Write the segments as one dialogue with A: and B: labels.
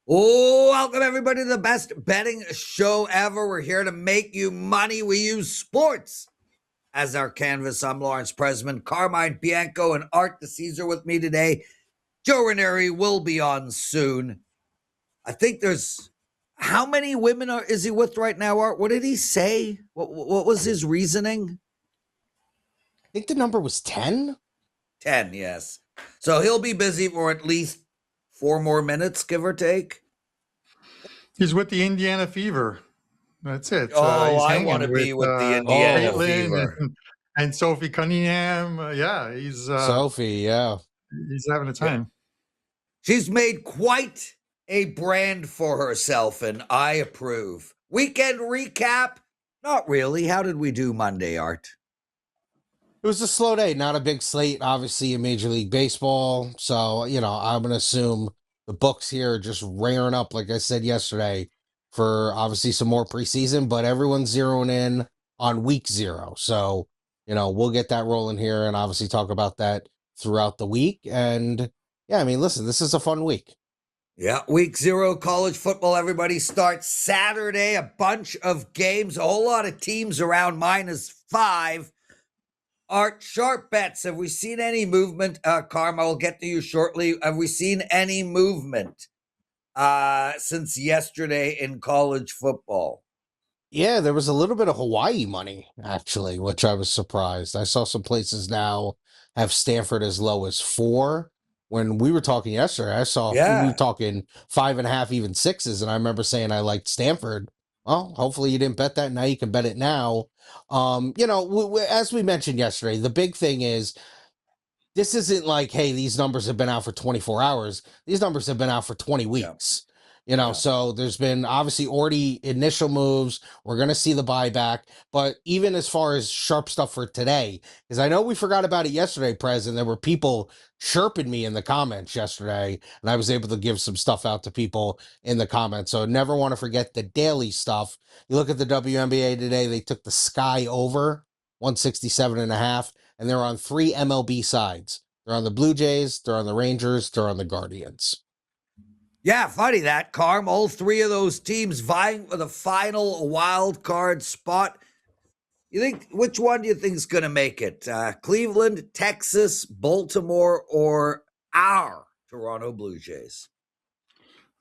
A: Oh, welcome everybody to the best betting show ever. We're here to make you money. We use sports as our canvas. I'm Lawrence Presman, Carmine, Bianco, and Art the Caesar with me today. Joe Ranieri will be on soon. I think there's, how many women is he with right now, Art? What did he say? What was his reasoning?
B: I think the number was 10.
A: 10, yes. So he'll be busy for at least 4 more minutes, give or take.
C: He's with the Indiana Fever. That's it.
A: Oh, I want to be with the Indiana Fever.
C: And Sophie Cunningham. He's
B: Sophie, yeah.
C: He's having a time.
A: Yeah. She's made quite a brand for herself, and I approve. Weekend recap? Not really. How did we do Monday, Art?
B: It was a slow day, not a big slate, obviously, in Major League Baseball. So, I'm going to assume the books here are just rearing up, like I said yesterday, for obviously some more preseason, but everyone's zeroing in on week 0. So, we'll get that rolling here and obviously talk about that throughout the week. And yeah, I mean, listen, this is a fun week.
A: Yeah, week 0 college football. Everybody starts Saturday. A bunch of games, a whole lot of teams around -5. Art, sharp bets. Have we seen any movement? Carm, I'll get to you shortly. Have we seen any movement since yesterday in college football?
B: Yeah, there was a little bit of Hawaii money, actually, which I was surprised. I saw some places now have Stanford as low as 4. When we were talking yesterday, I saw we were talking 5.5, even 6s, and I remember saying I liked Stanford. Well, hopefully you didn't bet that. Now you can bet it now. As we mentioned yesterday, the big thing is this isn't like, hey, these numbers have been out for 24 hours. These numbers have been out for 20 weeks. So there's been obviously already initial moves. We're going to see the buyback. But even as far as sharp stuff for today, because I know we forgot about it yesterday, Prez, and there were people chirping me in the comments yesterday, and I was able to give some stuff out to people in the comments. So never want to forget the daily stuff. You look at the WNBA today, they took the sky over 167.5, and they're on 3 MLB sides. They're on the Blue Jays, they're on the Rangers, they're on the Guardians.
A: Yeah, funny that, Carm. All 3 of those teams vying for the final wild card spot. Which one do you think is going to make it? Cleveland, Texas, Baltimore, or our Toronto Blue Jays?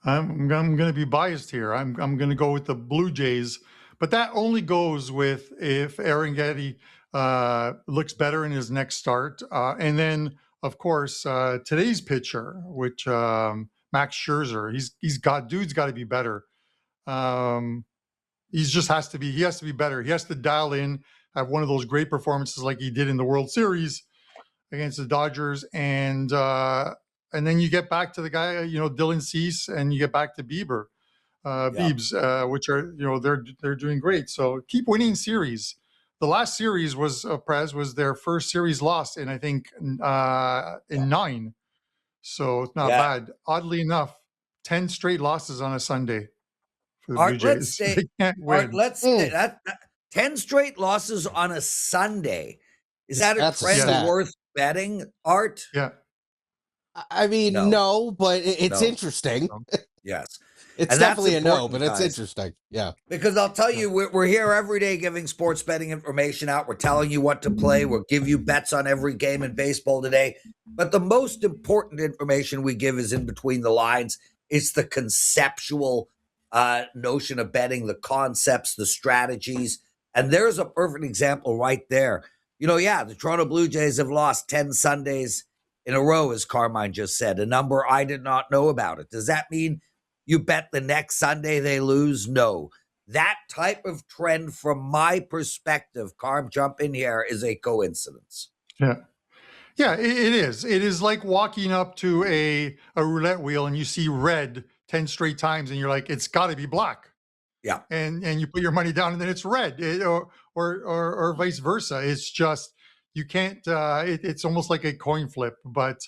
C: I'm going to be biased here. I'm going to go with the Blue Jays, but that only goes with if Aaron Getty looks better in his next start. And then, of course, today's pitcher, which Max Scherzer, dude's got to be better. He has to be better. He has to dial in, have one of those great performances like he did in the World Series against the Dodgers. And then you get back to the guy, Dylan Cease, and you get back to Biebs, which are, they're doing great. So keep winning series. The last series was Prez was their first series loss in, I think, in 9. So it's not bad. Oddly enough, 10 straight losses on a Sunday for the Blue Jays. They can't win.
A: Let's say that 10 straight losses on a Sunday. Is that a trend worth betting, Art?
C: Yeah.
B: I mean, no, but it's interesting.
A: Yes.
B: It's definitely a no, but it's interesting. Yeah.
A: Because I'll tell you, we're here every day giving sports betting information out. We're telling you what to play. We'll give you bets on every game in baseball today. But the most important information we give is in between the lines. It's the conceptual notion of betting, the concepts, the strategies. And there's a perfect example right there. The Toronto Blue Jays have lost 10 Sundays in a row, as Carmine just said, a number I did not know about it. Does that mean you bet the next Sunday they lose? No. That type of trend, from my perspective, Carm, jump in here, is a coincidence.
C: Yeah. Yeah, it is. It is like walking up to a roulette wheel and you see red 10 straight times and you're like, it's got to be black.
A: Yeah.
C: And you put your money down and then it's red, or vice versa. It's just, you can't, it's almost like a coin flip. But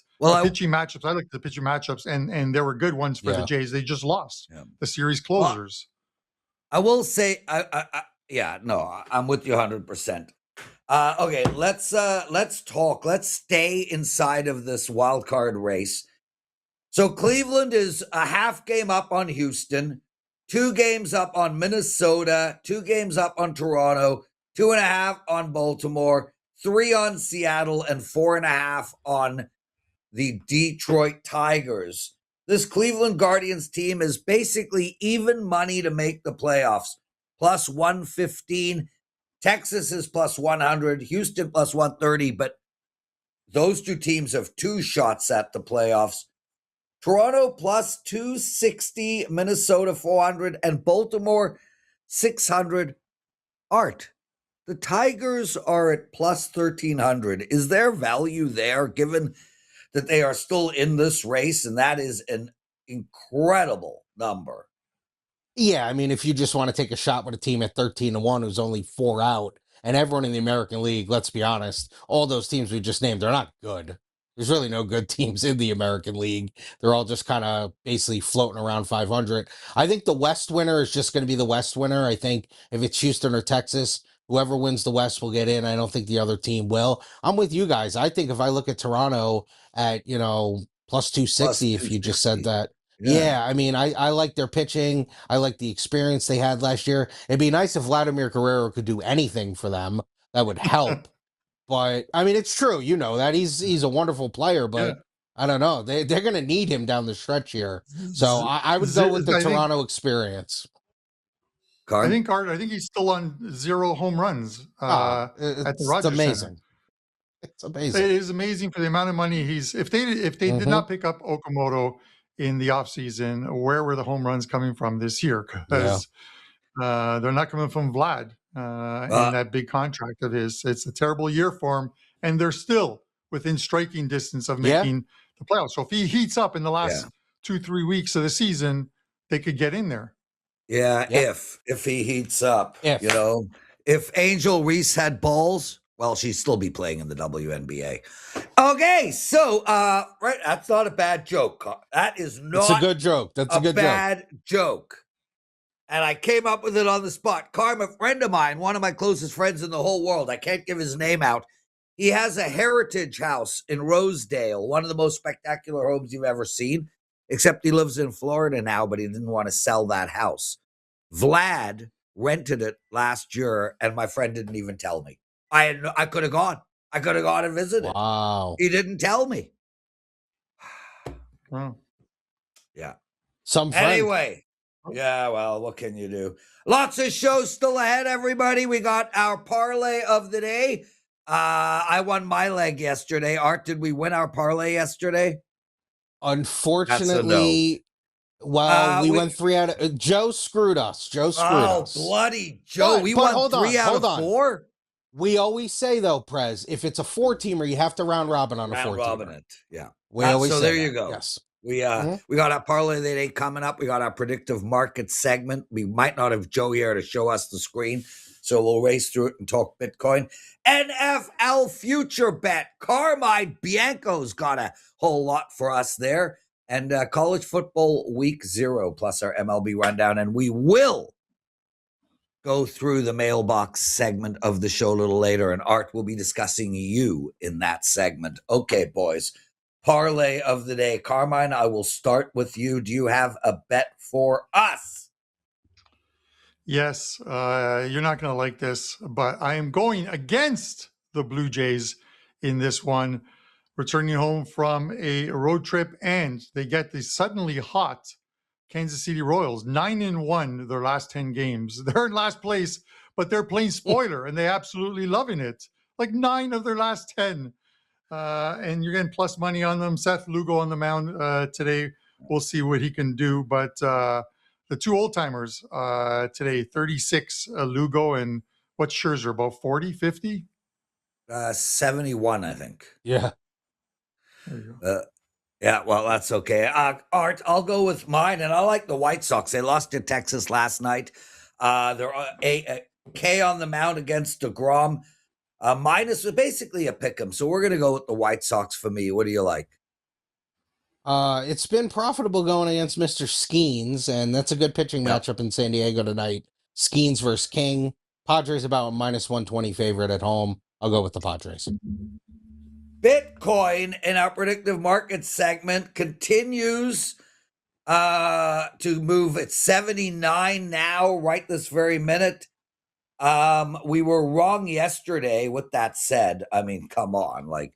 C: pitching matchups, I like the pitching matchups, and there were good ones for the Jays. They just lost the series closers.
A: I will say, I'm with you 100%. Okay, let's talk. Let's stay inside of this wild card race. So Cleveland is a half game up on Houston, 2 games up on Minnesota, 2 games up on Toronto, 2.5 on Baltimore, 3 on Seattle, and 4.5 on the Detroit Tigers. This Cleveland Guardians team is basically even money to make the playoffs. Plus 115. Texas is plus 100. Houston plus 130. But those 2 teams have 2 shots at the playoffs. Toronto plus 260. Minnesota 400. And Baltimore 600. Art, the Tigers are at plus 1,300. Is there value there given that they are still in this race? And that is an incredible number.
B: Yeah, I mean, if you just want to take a shot with a team at 13-1 who's only 4 out, and everyone in the American League, let's be honest, all those teams we just named, they're not good. There's really no good teams in the American League. They're all just kind of basically floating around 500. I think the West winner is just going to be the West winner. I think if it's Houston or Texas, whoever wins the West will get in. I don't think the other team will. I'm with you guys. I think if I look at Toronto at, plus 260, if you just said that. Yeah, I mean, I like their pitching. I like the experience they had last year. It'd be nice if Vladimir Guerrero could do anything for them. That would help. But, I mean, it's true. You know that he's a wonderful player, but I don't know. They're going to need him down the stretch here. So I would go with the Toronto experience.
C: I think he's still on 0 home runs at the Rogers Center.
B: Amazing. It's amazing.
C: It is amazing for the amount of money if they did not pick up Okamoto in the offseason, where were the home runs coming from this year? Because they're not coming from Vlad in that big contract of his. It's a terrible year for him, and they're still within striking distance of making the playoffs. So if he heats up in the last 2-3 weeks of the season, they could get in there.
A: Yeah, if he heats up. If Angel Reese had balls, well, she'd still be playing in the WNBA. Okay, so right, that's not a bad joke. That is not.
B: It's a good joke. That's a good
A: bad joke. And I came up with it on the spot. Carmine, a friend of mine, one of my closest friends in the whole world. I can't give his name out. He has a heritage house in Rosedale, one of the most spectacular homes you've ever seen. Except he lives in Florida now, but he didn't want to sell that house. Vlad rented it last year, and my friend didn't even tell me. I could have gone. I could have gone and visited.
B: Wow.
A: He didn't tell me.
C: Wow.
A: Yeah.
B: Anyway.
A: Yeah, well, what can you do? Lots of shows still ahead, everybody. We got our parlay of the day. I won my leg yesterday. Art, did we win our parlay yesterday?
B: Unfortunately, well, we went 3 out of... Joe screwed us.
A: Oh, bloody Joe. We won 3 out of 4?
B: We always say, though, Prez, if it's a 4-teamer, you have to round robin on a 4-teamer.
A: Round robin it, yeah.
B: We always
A: so
B: say
A: there
B: that.
A: You go.
B: Yes.
A: We got our parlay of the day coming up. We got our predictive market segment. We might not have Joe here to show us the screen, so we'll race through it and talk Bitcoin. NFL future bet. Carmine Bianco's got a whole lot for us there. And college football week 0 plus our MLB rundown. And we will go through the mailbox segment of the show a little later. And Art will be discussing you in that segment. Okay, boys. Parlay of the day. Carmine, I will start with you. Do you have a bet for us?
C: Yes, you're not going to like this, but I am going against the Blue Jays in this one, returning home from a road trip, and they get the suddenly hot Kansas City Royals, 9-1 their last 10 games. They're in last place, but they're playing spoiler, and they're absolutely loving it. Like 9 of their last 10. And you're getting plus money on them. Seth Lugo on the mound today. We'll see what he can do. But the 2 old timers today, 36 Lugo, and what's Scherzer, about 40, 50?
A: 71, I think.
B: Yeah.
C: There you go.
A: Yeah, well, that's okay. Art, I'll go with mine, and I like the White Sox. They lost to Texas last night. They're a K on the mound against DeGrom. Minus was basically a pick 'em, so we're going to go with the White Sox for me. What do you like?
B: It's been profitable going against Mr. Skeens, and that's a good pitching matchup in San Diego tonight. Skeens versus King. Padres about minus 120 favorite at home. I'll go with the Padres.
A: Bitcoin in our predictive market segment continues to move at 79 now, right this very minute. We were wrong yesterday. With that said, I mean, come on, like,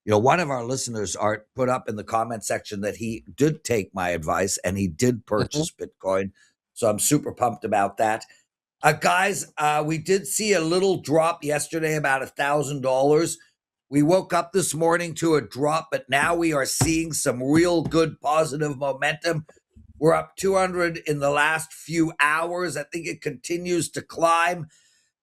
A: one of our listeners, Art, put up in the comment section that he did take my advice and he did purchase Bitcoin. So I'm super pumped about that. Guys, we did see a little drop yesterday, about $1,000. We woke up this morning to a drop, but now we are seeing some real good positive momentum. We're up 200 in the last few hours. I think it continues to climb.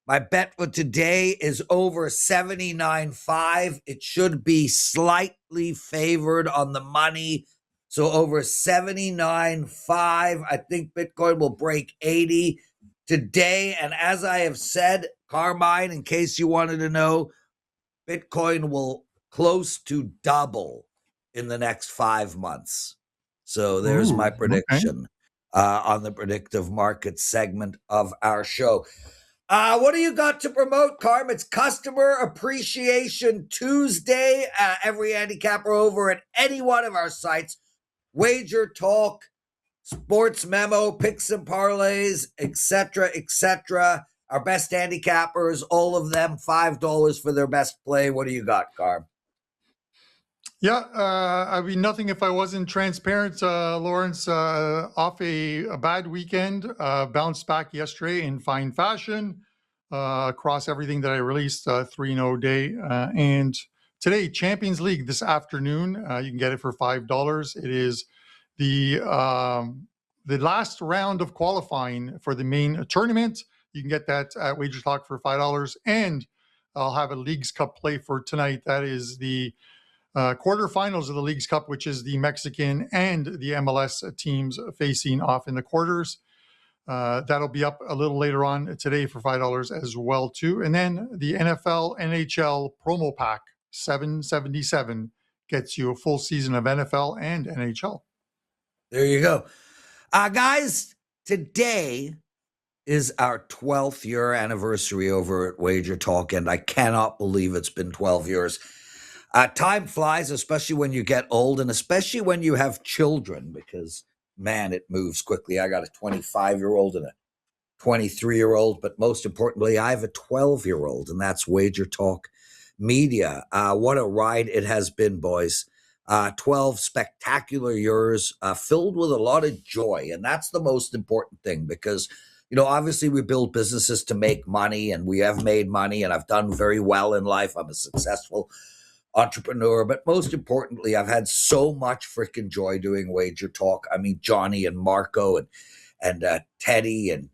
A: My bet for today is over 79.5. It should be slightly favored on the money. So over 79.5. I think Bitcoin will break 80 today. And as I have said, Carmine, in case you wanted to know, Bitcoin will close to double in the next 5 months. So there's my prediction on the predictive market segment of our show. What do you got to promote, Carm? It's Customer Appreciation Tuesday. Every handicapper over at any one of our sites, WagerTalk, Sports Memo, Picks and Parlays, etc., etc. Our best handicappers, all of them, $5 for their best play. What do you got, Carm?
C: Yeah, I'd be nothing if I wasn't transparent, Lawrence. Off a bad weekend, bounced back yesterday in fine fashion across everything that I released, 3-0 day. And today, Champions League this afternoon, you can get it for $5. It is the last round of qualifying for the main tournament. You can get that at WagerTalk for $5. And I'll have a Leagues Cup play for tonight. That is the quarterfinals of the Leagues Cup, which is the Mexican and the MLS teams facing off in the quarters. That'll be up a little later on today for $5 as well too. And then the NFL NHL promo pack, $7.77, gets you a full season of NFL and NHL.
A: There you go. Guys, today is our 12th year anniversary over at WagerTalk, and I cannot believe it's been 12 years. Time flies, especially when you get old and especially when you have children, because, man, it moves quickly. I got a 25-year-old and a 23-year-old, but most importantly, I have a 12-year-old, and that's WagerTalk Media. What a ride it has been, boys. 12 spectacular years filled with a lot of joy, and that's the most important thing because, obviously we build businesses to make money, and we have made money, and I've done very well in life. I'm a successful entrepreneur, but most importantly, I've had so much freaking joy doing WagerTalk. I mean, Johnny and Marco and Teddy and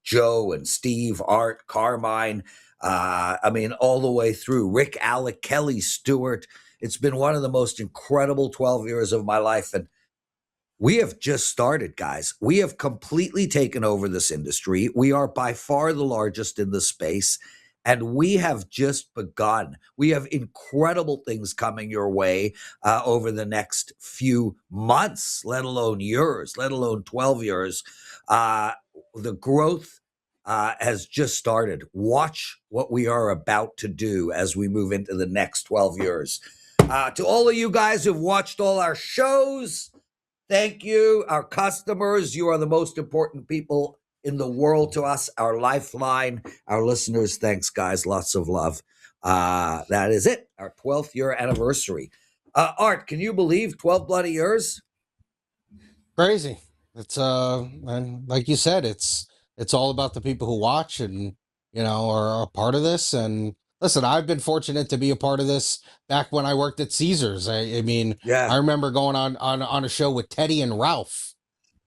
A: Joe and Steve, Art, Carmine. I mean, all the way through Rick, Alec, Kelly, Stewart. It's been one of the most incredible 12 years of my life. And we have just started, guys. We have completely taken over this industry. We are by far the largest in the space. And we have just begun. We have incredible things coming your way over the next few months, let alone years, let alone 12 years. The growth has just started. Watch what we are about to do as we move into the next 12 years. To all of you guys who've watched all our shows, thank you. Our customers, you are the most important people in the world to us, our lifeline, our listeners. Thanks, guys. Lots of love. That is it. Our 12th year anniversary. Art, can you believe 12 bloody years?
B: Crazy. It's and like you said, it's all about the people who watch and are a part of this. And listen, I've been fortunate to be a part of this back when I worked at Caesars. I mean, I remember going on a show with Teddy and Ralph.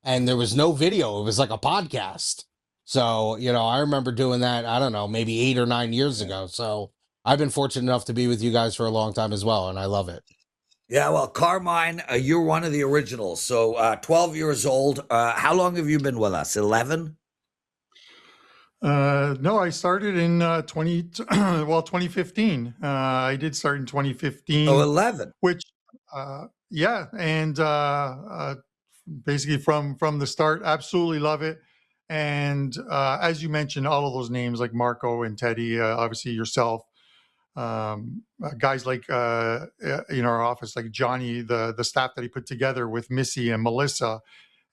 B: And there was no video. It was like a podcast. So, I remember doing that, I don't know, maybe 8 or 9 years ago. So I've been fortunate enough to be with you guys for a long time as well. And I love it.
A: Yeah, well, Carmine, you're one of the originals. So 12 years old. How long have you been with us? 11?
C: No, I started in 2015. I did start in 2015.
A: Oh, 11.
C: Which, yeah. And basically from the start, absolutely love it. And as you mentioned, all of those names like Marco and Teddy, obviously yourself, guys like in our office, like Johnny, the staff that he put together with Missy and Melissa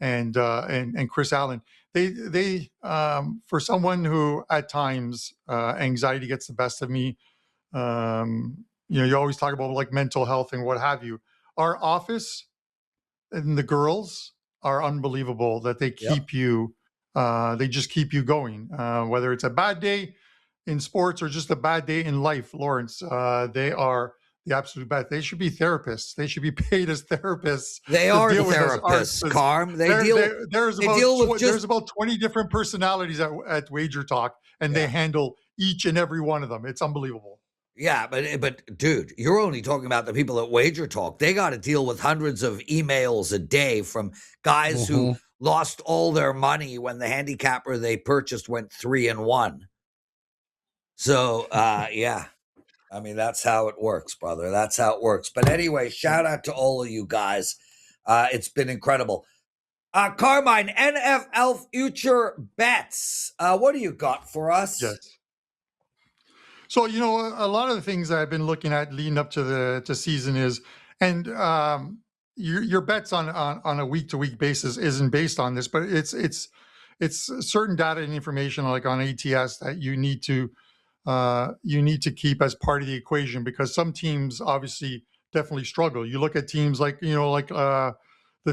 C: and Chris Allen. They for someone who at times anxiety gets the best of me. You always talk about like mental health and what have you. Our office and the girls are unbelievable that they keep you. They just keep you going, whether it's a bad day in sports or just a bad day in life. Lawrence, they are the absolute best. They should be therapists. They should be paid as therapists.
A: They are therapists, Carm.
C: There's about 20 different personalities at WagerTalk, and they handle each and every one of them. It's unbelievable.
A: Yeah, but dude, you're only talking about the people at WagerTalk. They got to deal with hundreds of emails a day from guys who lost all their money when the handicapper they purchased went 3-1. So, yeah, I mean, that's how it works, brother. That's how it works. But anyway, shout out to all of you guys. It's been incredible. Carmine, NFL future bets. What do you got for us?
C: Yes. So, a lot of the things I've been looking at leading up to the season is, and your bets on a week-to-week basis isn't based on this, but it's certain data and information like on ATS that you need to keep as part of the equation, because some teams obviously definitely struggle. You look at teams like the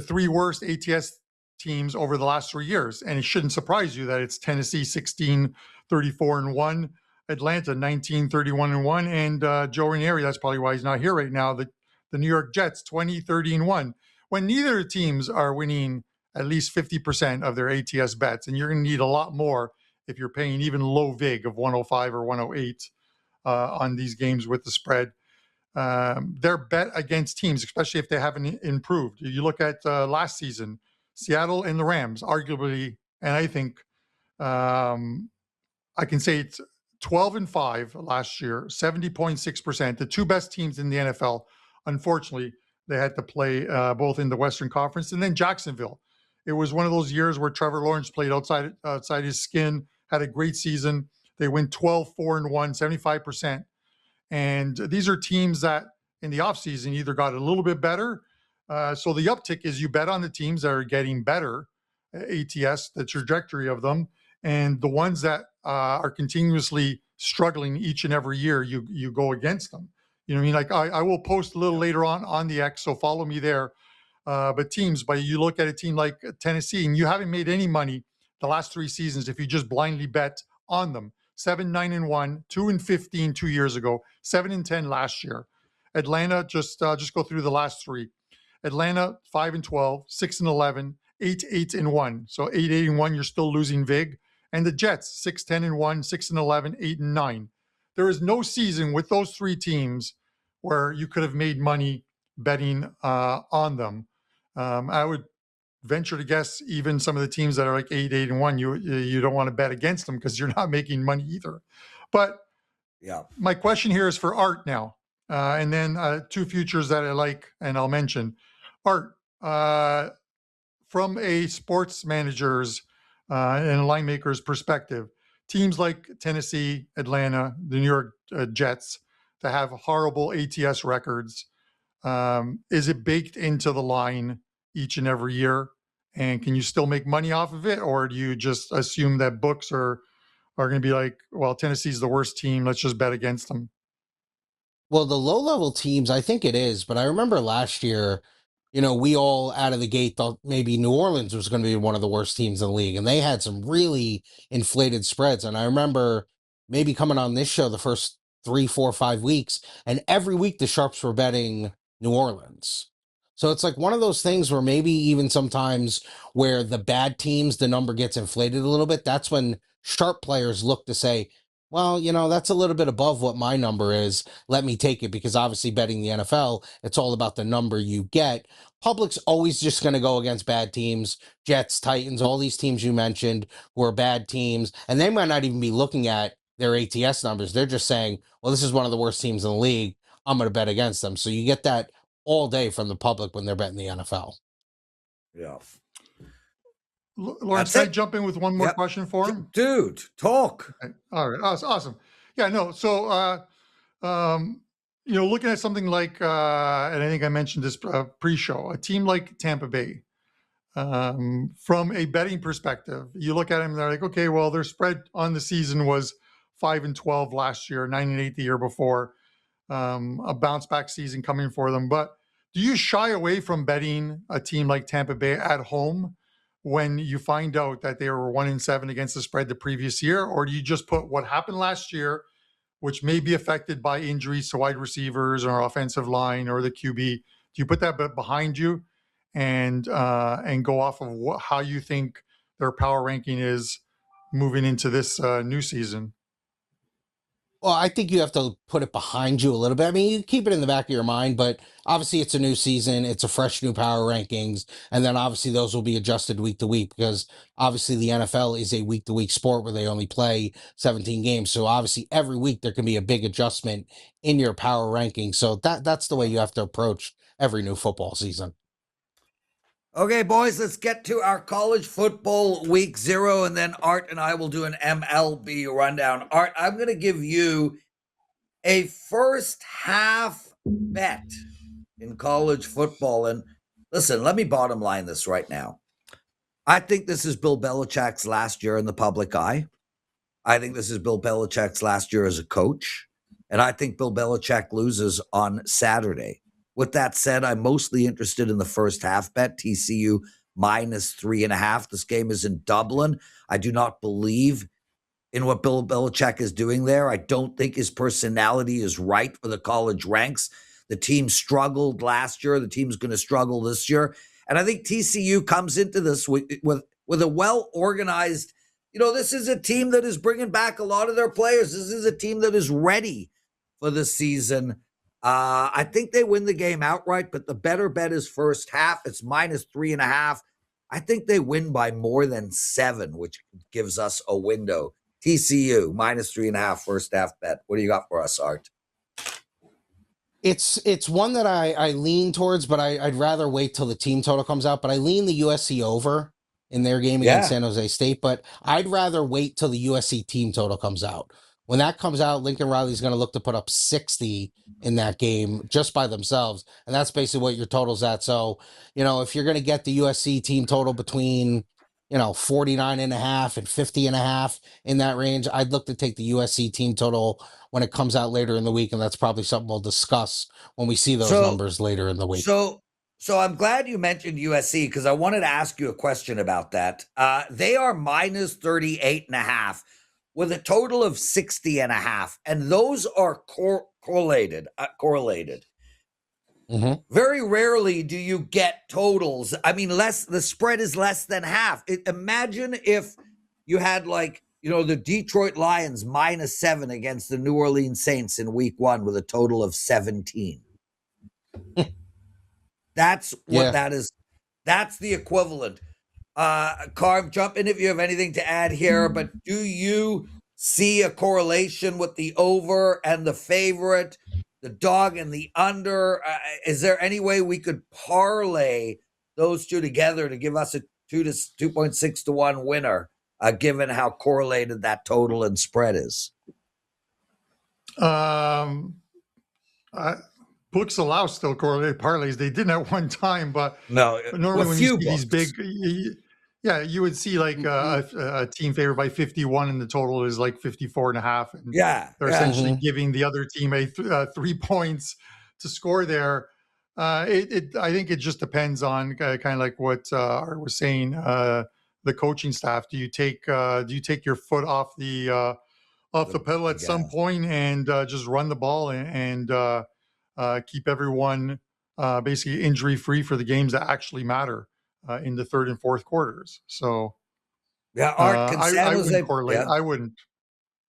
C: three worst ATS teams over the last 3 years, and it shouldn't surprise you that it's Tennessee 16-34-1, Atlanta 19-31-1, and Joe Ranieri, that's probably why he's not here right now, the New York Jets 20-30-1. When neither teams are winning at least 50% of their ATS bets, and you're going to need a lot more if you're paying even low vig of 105 or 108 on these games with the spread. Their bet against teams, especially if they haven't improved. You look at last season, Seattle and the Rams, arguably, and I think I can say it's 12-5 last year, 70.6%. The two best teams in the NFL. Unfortunately, they had to play both in the Western Conference and then Jacksonville. It was one of those years where Trevor Lawrence played outside his skin, had a great season. They went 12-4-1, 75%. And these are teams that in the offseason either got a little bit better. So the uptick is you bet on the teams that are getting better, ATS, the trajectory of them, and the ones that are continuously struggling each and every year, you go against them. You know what I mean? Like I will post a little later on the X, so follow me there. But you look at a team like Tennessee, and you haven't made any money the last 3 seasons if you just blindly bet on them. 7-9-1, 2-15 2 years ago, 7-10 last year. Atlanta, just go through the last 3. Atlanta 5-12, 6-11, 8-8-1. So 8-8-1, you're still losing vig. And the Jets 6-10-1, 6-11, 8-9. There is no season with those 3 teams where you could have made money betting on them. I would venture to guess even some of the teams that are like 8-1, you don't want to bet against them because you're not making money either. But
A: yeah, my
C: question here is for Art now, and then 2 futures that I like, and I'll mention. Art, from a sports manager's and a line maker's perspective, teams like Tennessee, Atlanta, the New York Jets that have horrible ATS records, is it baked into the line each and every year? And can you still make money off of it? Or do you just assume that books are going to be like, well, Tennessee's the worst team, let's just bet against them?
B: Well, the low-level teams, I think it is. But I remember last year, we all out of the gate thought maybe New Orleans was going to be one of the worst teams in the league. And they had some really inflated spreads. And I remember maybe coming on this show the first 3, 4, 5 weeks, and every week the Sharps were betting New Orleans. So it's like one of those things where maybe even sometimes where the bad teams, the number gets inflated a little bit. That's when sharp players look to say, well, that's a little bit above what my number is. Let me take it, because obviously betting the NFL, it's all about the number you get. Public's always just going to go against bad teams, Jets, Titans, all these teams you mentioned who are bad teams. And they might not even be looking at their ATS numbers. They're just saying, well, this is one of the worst teams in the league. I'm going to bet against them. So you get that all day from the public when they're betting the NFL.
A: Yeah.
C: Lawrence, can I jump in with one more question for him?
A: Dude, talk.
C: Okay. All right. Awesome. Yeah, no. So Looking at something like, and I think I mentioned this pre-show, a team like Tampa Bay, from a betting perspective, you look at them and they're like, okay, well, their spread on the season was 5-12 last year, 9-8 the year before, a bounce back season coming for them. But do you shy away from betting a team like Tampa Bay at home when you find out that they were 1-7 against the spread the previous year? Or do you just put what happened last year, which may be affected by injuries to wide receivers or offensive line or the QB? Do you put that behind you and go off of how you think their power ranking is moving into this new season?
B: Well, I think you have to put it behind you a little bit. I mean, you keep it in the back of your mind, but obviously it's a new season. It's a fresh new power rankings. And then obviously those will be adjusted week to week because obviously the NFL is a week to week sport where they only play 17 games. So obviously every week there can be a big adjustment in your power ranking. So that's the way you have to approach every new football season.
A: Okay, boys, let's get to our college football week 0, and then Art and I will do an MLB rundown. Art, I'm going to give you a first half bet in college football. And listen, let me bottom line this right now. I think this is Bill Belichick's last year in the public eye. I think this is Bill Belichick's last year as a coach. And I think Bill Belichick loses on Saturday. With that said, I'm mostly interested in the first half bet, TCU -3.5. This game is in Dublin. I do not believe in what Bill Belichick is doing there. I don't think his personality is right for the college ranks. The team struggled last year. The team's going to struggle this year. And I think TCU comes into this with a well-organized, this is a team that is bringing back a lot of their players. This is a team that is ready for the season. I think they win the game outright, but the better bet is first half. It's -3.5. I think they win by more than 7, which gives us a window. TCU -3.5 first half bet. What do you got for us, Art?
B: It's one that I lean towards, but I'd rather wait till the team total comes out. But I lean the USC over in their game against San Jose State, but I'd rather wait till the USC team total comes out. When that comes out, Lincoln Riley's going to look to put up 60 in that game just by themselves. And that's basically what your total's at. So, if you're going to get the USC team total between, 49.5 and 50.5 in that range, I'd look to take the USC team total when it comes out later in the week. And that's probably something we'll discuss when we see those numbers later in the week.
A: So I'm glad you mentioned USC because I wanted to ask you a question about that. They are -38.5. with a total of 60.5. And those are correlated.
B: Mm-hmm.
A: Very rarely do you get totals. I mean, the spread is less than half. Imagine if you had the Detroit Lions -7 against the New Orleans Saints in week 1 with a total of 17. That's what that is. That's the equivalent. Carm, jump in if you have anything to add here, but do you see a correlation with the over and the favorite, the dog and the under? Is there any way we could parlay those two together to give us a 2.6 to 1 winner, given how correlated that total and spread is?
C: Books allow still correlated parlays. They didn't at one time, but normally when you see these big, you would see a team favored by 51 and the total is like 54.5. And they're essentially giving the other team 3 points to score there. I think it just depends on kind of like what Art was saying. The coaching staff. Do you take your foot off the pedal at some point and just run the ball and keep everyone basically injury-free for the games that actually matter in the third and fourth quarters? So,
A: Art,
C: I wouldn't correlate. I wouldn't.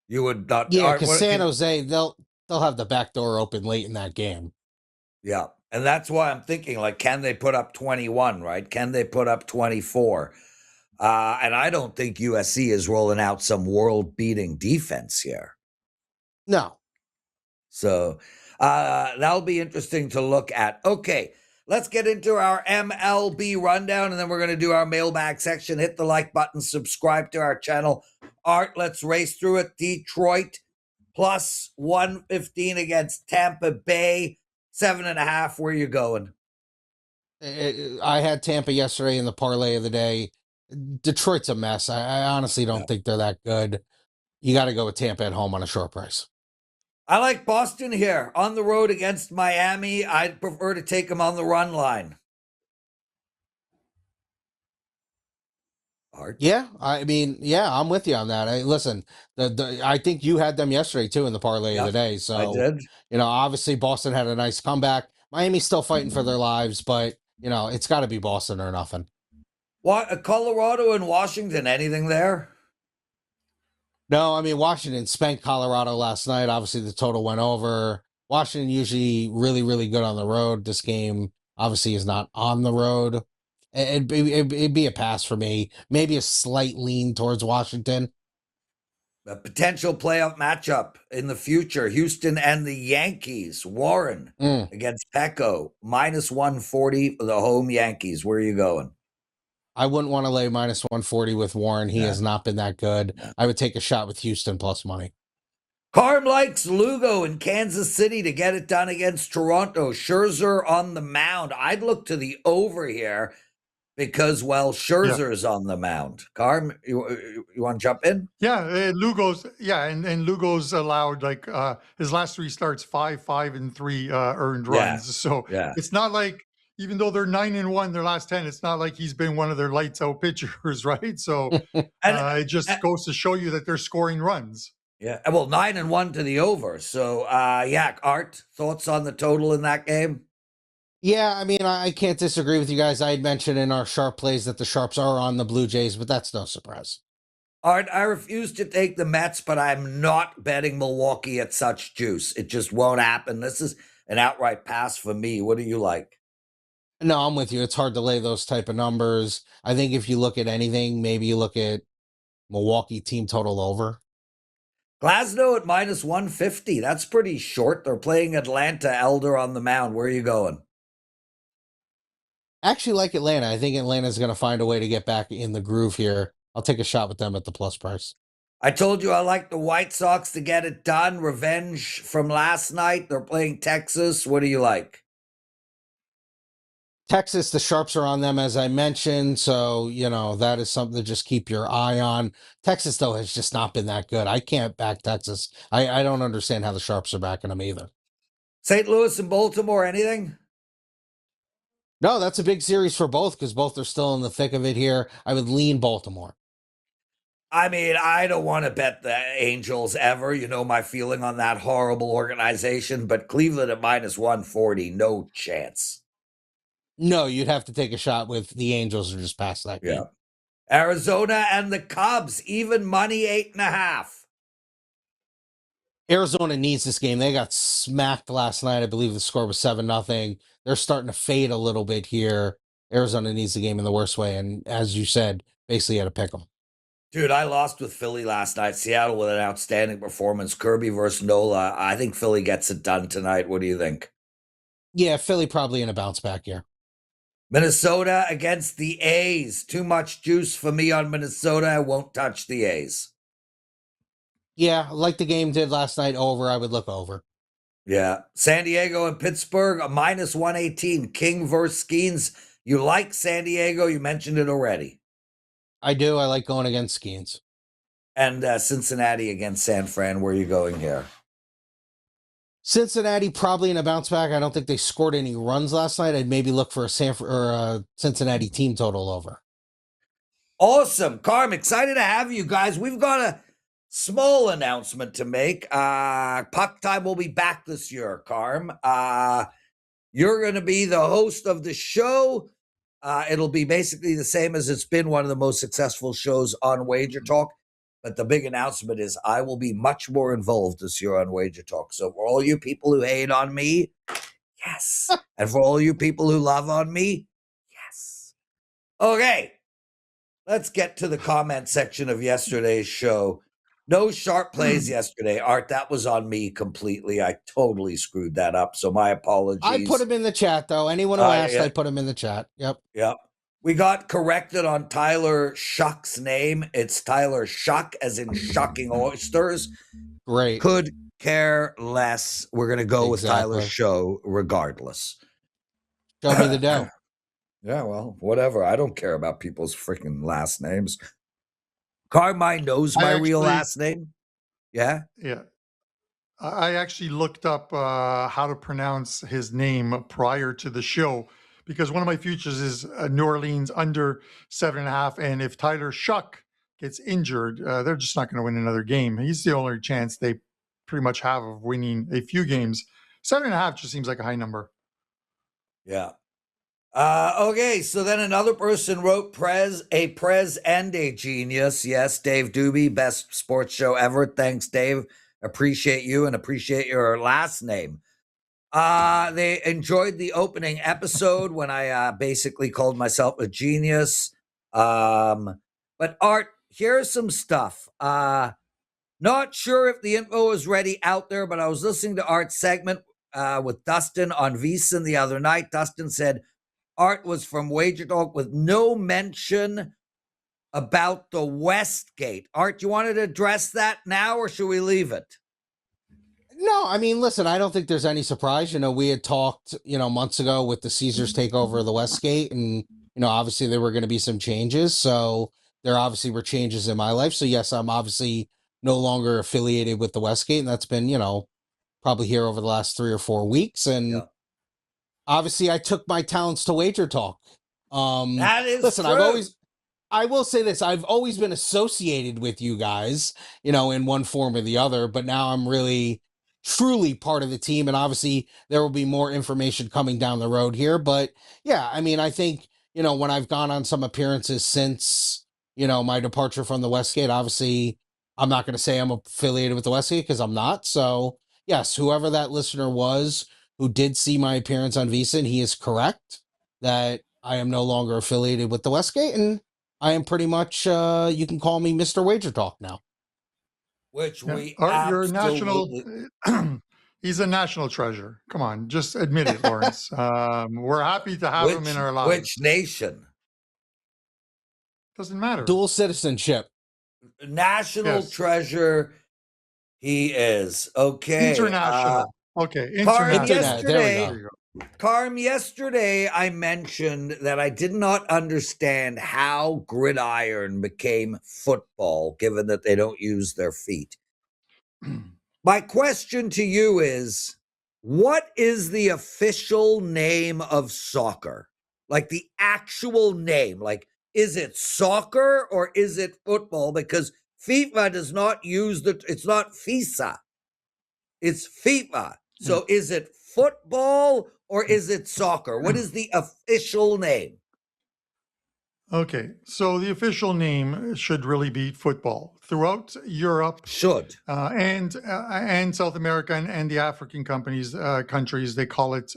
A: You would not.
B: Yeah, because San Jose, they'll have the back door open late in that game.
A: Yeah, and that's why I'm thinking, can they put up 21, right? Can they put up 24? And I don't think USC is rolling out some world-beating defense here.
B: No.
A: So that'll be interesting to look at. Okay, let's get into our MLB rundown, and then we're going to do our mailbag section. Hit the like button, subscribe to our channel. Art, let's race through it. Detroit plus 115 against Tampa Bay, 7.5. Where you going?
B: I had Tampa yesterday in the parlay of the day. Detroit's a mess. I honestly don't think they're that good. You got to go with Tampa at home on a short price.
A: I like Boston here on the road against Miami. I'd prefer to take them on the run line. Art?
B: Yeah, I mean, yeah, I'm with you on that. Listen, I think you had them yesterday too in the parlay of the day. So
A: I did.
B: Obviously Boston had a nice comeback. Miami's still fighting for their lives, but it's got to be Boston or nothing.
A: What, Colorado and Washington? Anything there?
B: No, I mean Washington spanked Colorado last night. Obviously, the total went over. Washington usually really, really good on the road. This game obviously is not on the road. It'd be a pass for me. Maybe a slight lean towards Washington.
A: A potential playoff matchup in the future: Houston and the Yankees. Warren against Pecco, minus 140 for the home Yankees. Where are you going?
B: I wouldn't want to lay minus 140 with Warren. He has not been that good. I would take a shot with Houston plus money.
A: Carm likes Lugo in Kansas City to get it done against Toronto. Scherzer on the mound. I'd look to the over here because, well, Scherzer's on the mound. Carm, you want to jump in?
C: Yeah, Lugo's. Yeah, and Lugo's allowed like his last 3 starts 5, 5, and 3 earned runs. So it's not like, even though they're 9-1 their last 10, it's not like he's been one of their lights out pitchers, right? So it just goes to show you that they're scoring runs.
A: Yeah, well, 9-1 to the over. So, Art, thoughts on the total in that game?
B: Yeah, I mean, I can't disagree with you guys. I had mentioned in our sharp plays that the Sharps are on the Blue Jays, but that's no surprise.
A: Art, I refuse to take the Mets, but I'm not betting Milwaukee at such juice. It just won't happen. This is an outright pass for me. What do you like?
B: No, I'm with you. It's hard to lay those type of numbers. I think if you look at anything, maybe you look at Milwaukee team total over.
A: Glasnow at minus 150. That's pretty short. They're playing Atlanta. Elder on the mound. Where are you going?
B: Actually like Atlanta. I think Atlanta's going to find a way to get back in the groove here. I'll take a shot with them at the plus price.
A: I told you I like the White Sox to get it done. Revenge from last night. They're playing Texas. What do you like?
B: Texas, the Sharps are on them, as I mentioned. So, that is something to just keep your eye on. Texas, though, has just not been that good. I can't back Texas. I don't understand how the Sharps are backing them either.
A: St. Louis and Baltimore, anything?
B: No, that's a big series for both because both are still in the thick of it here. I would lean Baltimore.
A: I mean, I don't want to bet the Angels ever. You know my feeling on that horrible organization, but Cleveland at minus 140, no chance.
B: No, you'd have to take a shot with the Angels or just pass that game.
A: Yeah. Arizona and the Cubs, even money, 8.5.
B: Arizona needs this game. They got smacked last night. I believe the score was 7-0. They're starting to fade a little bit here. Arizona needs the game in the worst way. And as you said, basically had to pick them.
A: Dude, I lost with Philly last night. Seattle with an outstanding performance. Kirby versus Nola. I think Philly gets it done tonight. What do you think?
B: Yeah, Philly probably in a bounce back here.
A: Minnesota against the A's. Too much juice for me on Minnesota. I won't touch the A's.
B: Yeah, like the game did last night, over. I would look over.
A: Yeah. San Diego and Pittsburgh, a minus 118. King versus Skeens. You like San Diego? You mentioned it already.
B: I do. I like going against Skeens.
A: And Cincinnati against San Fran. Where are you going here?
B: Cincinnati probably in a bounce back. I don't think they scored any runs last night. I'd maybe look for a Cincinnati team total over.
A: Awesome. Carm, excited to have you guys. We've got a small announcement to make. Puck Time will be back this year, Carm. You're going to be the host of the show. It'll be basically the same as it's been one of the most successful shows on WagerTalk. But the big announcement is I will be much more involved this year on WagerTalk. So for all you people who hate on me, yes. And for all you people who love on me, yes. Okay. Let's get to the comment section of yesterday's show. No sharp plays yesterday. Art, that was on me completely. I totally screwed that up. So my apologies.
B: I put him in the chat, though. Anyone who asked, I put him in the chat. Yep.
A: We got corrected on Tyler Shuck's name. It's Tyler Shuck, as in shucking oysters.
B: Great.
A: Could care less. We're going to go with Tyler's
B: Exactly.
A: show regardless.
B: Show me the dough.
A: Yeah, well, whatever. I don't care about people's freaking last names. Carmine knows my real last name. Yeah?
C: Yeah. I actually looked up how to pronounce his name prior to the show because one of my futures is New Orleans under 7.5. And if Tyler Shuck gets injured, they're just not going to win another game. He's the only chance they pretty much have of winning a few games. 7.5 just seems like a high number.
A: Yeah. Okay, so then another person wrote Prez and a genius. Yes, Dave Doobie, best sports show ever. Thanks, Dave. Appreciate you and appreciate your last name. They enjoyed the opening episode when I basically called myself a genius. But Art, here's some stuff. Not sure if the info is ready out there, but I was listening to Art's segment with Dustin on VSiN the other night. Dustin said Art was from WagerTalk with no mention about the Westgate. Art, you wanted to address that now, or should we leave it?
B: No, I mean, listen, I don't think there's any surprise. We had talked, months ago with the Caesars takeover of the Westgate, and, obviously there were going to be some changes. So there obviously were changes in my life. So yes, I'm obviously no longer affiliated with the Westgate, and that's been, probably here over the last 3 or 4 weeks. And obviously I took my talents to WagerTalk.
A: That is
B: listen,
A: true.
B: I will say this, I've always been associated with you guys, in one form or the other, but now I'm really truly part of the team. And obviously there will be more information coming down the road here. But yeah, I mean, I think, when I've gone on some appearances since, my departure from the Westgate, obviously I'm not going to say I'm affiliated with the Westgate because I'm not. So yes, whoever that listener was who did see my appearance on VSiN, he is correct that I am no longer affiliated with the Westgate, and I am pretty much, you can call me Mr. WagerTalk now.
A: Which we
C: You're a
A: absolutely...
C: national... He's a national treasure. Come on, just admit it, Lawrence. We're happy to have him in our lives.
A: Which nation?
C: Doesn't matter.
B: Dual citizenship.
A: National treasure he is. Okay.
C: International. International.
A: Carm, yesterday I mentioned that I did not understand how gridiron became football, given that they don't use their feet. My question to you is, what is the official name of soccer? Like the actual name? Like, is it soccer or is it football? Because FIFA does not use it's not FISA. It's FIFA. So is it football or is it soccer? What is the official name?
C: Okay, so the official name should really be football. Throughout Europe, and South America and the African countries, they call it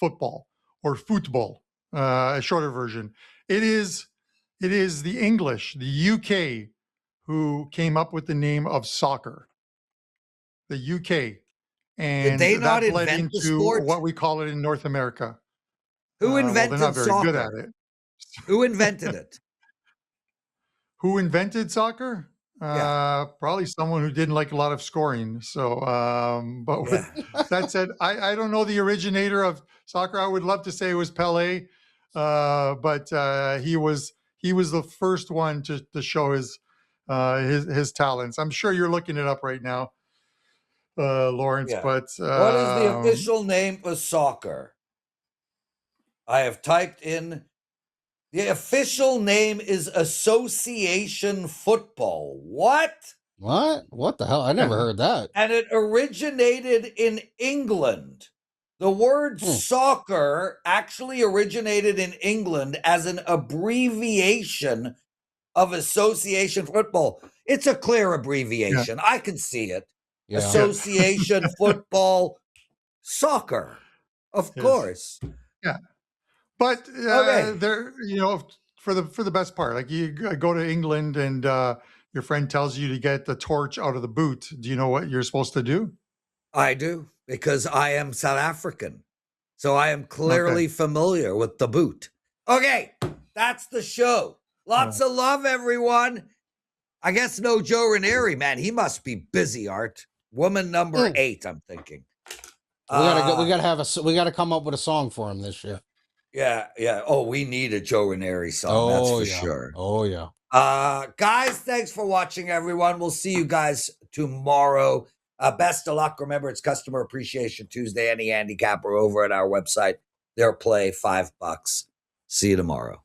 C: football or football, a shorter version. It is the English, the UK, who came up with the name of soccer. The UK, and that bled into what we call it in North America.
A: Who invented
C: they're not very
A: soccer?
C: good at it.
A: Who invented it?
C: Who invented soccer? Probably someone who didn't like a lot of scoring. So, but with that said, I don't know the originator of soccer. I would love to say it was Pelé, but he was the first one to show his talents. I'm sure you're looking it up right now, Lawrence. But
A: what is the official name for soccer? I have typed in. The official name is Association Football. What?
B: What the hell? I never heard that.
A: And it originated in England. The word soccer actually originated in England as an abbreviation of Association Football. It's a clear abbreviation. I can see it. Association Football Soccer. Of course.
C: Yeah. But there, for the best part, like you go to England and your friend tells you to get the torch out of the boot. Do you know what you're supposed to do?
A: I do, because I am South African. So I am clearly familiar with the boot. Okay, that's the show. Lots of love, everyone. I guess no Joe Ranieri, man. He must be busy, Art. Woman number 8, I'm thinking.
B: We gotta come up with a song for him this year.
A: Yeah. Oh, we need a Joe Ranieri song. That's for sure.
B: Oh yeah.
A: Guys, thanks for watching, everyone. We'll see you guys tomorrow. Best of luck. Remember, it's Customer Appreciation Tuesday. Any handicapper over at our website, their play $5. See you tomorrow.